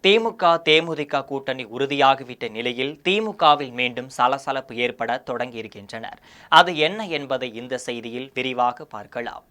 திமுக தேமுதிக கூட்டணி உறுதியாகிவிட்ட நிலையில் திமுகவில் மீண்டும் சலசலப்பு ஏற்பட தொடங்கியிருக்கின்றனர். அது என்ன என்பதை இந்த செய்தியில் விரிவாக பார்க்கலாம்.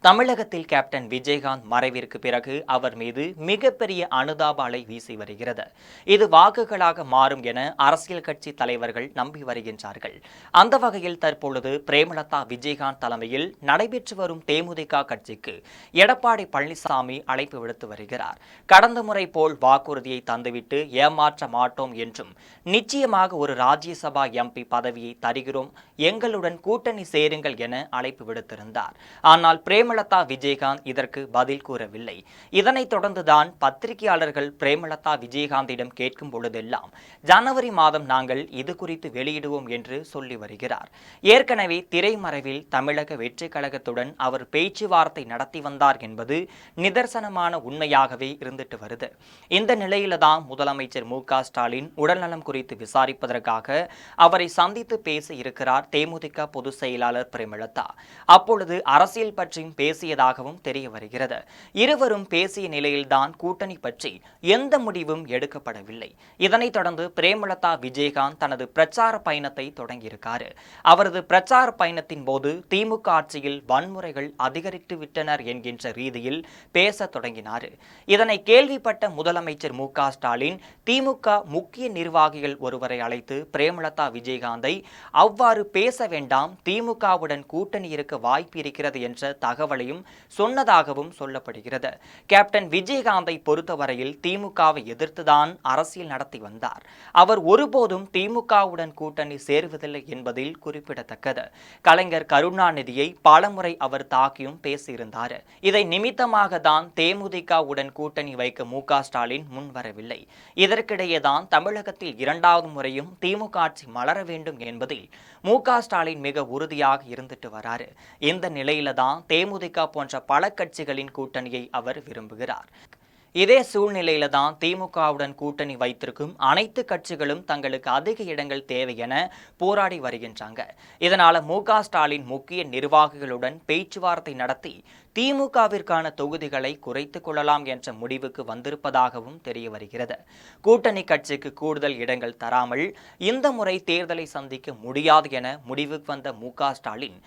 தமிழகத்தில் கேப்டன் விஜயகாந்த் மறைவிற்கு பிறகு அவர் மீது மிகப்பெரிய அனுதாப அலை வீசி வருகிறது. இது வாக்குகளாக மாறும் என அரசியல் கட்சி தலைவர்கள் நம்பி வருகின்றார்கள். அந்த வகையில் தற்பொழுது பிரேமலதா விஜயகாந்த் தலைமையில் நடைபெற்று வரும் தேமுதிக கட்சிக்கு எடப்பாடி பழனிசாமி அழைப்பு விடுத்து வருகிறார். கடந்த முறை போல் வாக்குறுதியை தந்துவிட்டு ஏமாற்ற மாட்டோம் என்றும், நிச்சயமாக ஒரு ராஜ்யசபா எம்பி பதவியை தருகிறோம், எங்களுடன் கூட்டணி சேருங்கள் என அழைப்பு விடுத்திருந்தார். ஆனால் பிரேமலதா விஜயகாந்த் இதற்கு பதில் கூறவில்லை. இதனைத் தொடர்ந்துதான் பத்திரிகையாளர்கள் பிரேமலதா விஜயகாந்திடம் கேட்கும் பொழுதெல்லாம் ஜனவரி மாதம் நாங்கள் இது குறித்து வெளியிடுவோம் என்று சொல்லி வருகிறார். ஏற்கனவே திரைமறைவில் தமிழக வெற்றி கழகத்துடன் அவர் பேச்சுவார்த்தை நடத்தி வந்தார் என்பது நிதர்சனமான உண்மையாகவே இருந்துட்டு வருது. இந்த நிலையில்தான் முதலமைச்சர் மு.க.ஸ்டாலின் உடல்நலம் குறித்து விசாரிப்பதற்காக அவரை சந்தித்து பேச இருக்கிறார் தேமுதிக பொதுச் செயலாளர் பிரேமலதா. அப்பொழுது அரசியல் பற்றியும் பேசியதாகவும் தெரிய வருகிறது. இருவரும் பேசிய நிலையில்தான் கூட்டணி பற்றி எந்த முடிவும் எடுக்கப்படவில்லை. இதனைத் தொடர்ந்து பிரேமலதா விஜயகாந்த் தனது பிரச்சார பயணத்தை தொடங்கியிருக்காரு. அவரது பிரச்சார பயணத்தின் போது திமுக ஆட்சியில் வன்முறைகள் அதிகரித்து விட்டனர் என்கின்ற ரீதியில் பேச தொடங்கினார். இதனை கேள்விப்பட்ட முதலமைச்சர் மு.க.ஸ்டாலின் திமுக முக்கிய நிர்வாகிகள் ஒருவரை அழைத்து பிரேமலதா விஜயகாந்தை அவ்வாறு பேச வேண்டாம், திமுகவுடன் கூட்டணி இருக்க வாய்ப்பு இருக்கிறது என்ற தகவலையும் சொன்னதாகவும் சொல்லப்படுகிறது. கேப்டன் விஜயகாந்தை பொறுத்தவரையில் திமுகவை எதிர்த்துதான் அரசியல் நடத்தி வந்தார். அவர் ஒருபோதும் திமுகவுடன் கூட்டணி சேருவதில்லை என்பதில் குறிப்பிடத்தக்கது. கலைஞர் கருணாநிதியை பலமுறை அவர் தாக்கியும் பேசியிருந்தார். இதை நிமித்தமாக தான் தேமுதிகவுடன் கூட்டணி வைக்க மு.க.ஸ்டாலின் முன்வரவில்லை. இதற்கிடையேதான் தமிழகத்தில் இரண்டாவது முறையும் திமுக ஆட்சி மலர வேண்டும் என்பதில் மு.க.ஸ்டாலின் மிக உறுதியாக இருந்துட்டு வராரு. இந்த நிலையில தான் தேமுதிக போன்ற பல கட்சிகளின் கூட்டணியை அவர் விரும்புகிறார். இதே சூழ்நிலையில தான் திமுகவுடன் கூட்டணி வைத்திருக்கும் அனைத்து கட்சிகளும் தங்களுக்கு அதிக இடங்கள் தேவை என போராடி வருகின்றாங்க. இதனால மு.க.ஸ்டாலின் முக்கிய நிர்வாகிகளுடன் பேச்சுவார்த்தை நடத்தி திமுகவிற்கான தொகுதிகளை குறைத்துக் கொள்ளலாம் என்ற முடிவுக்கு வந்திருப்பதாகவும் தெரிய வருகிறது. கூட்டணி கட்சிக்கு கூடுதல் இடங்கள் தராமல் இந்த முறை தேர்தலை சந்திக்க முடியாது என முடிவுக்கு வந்த மு.க.ஸ்டாலின்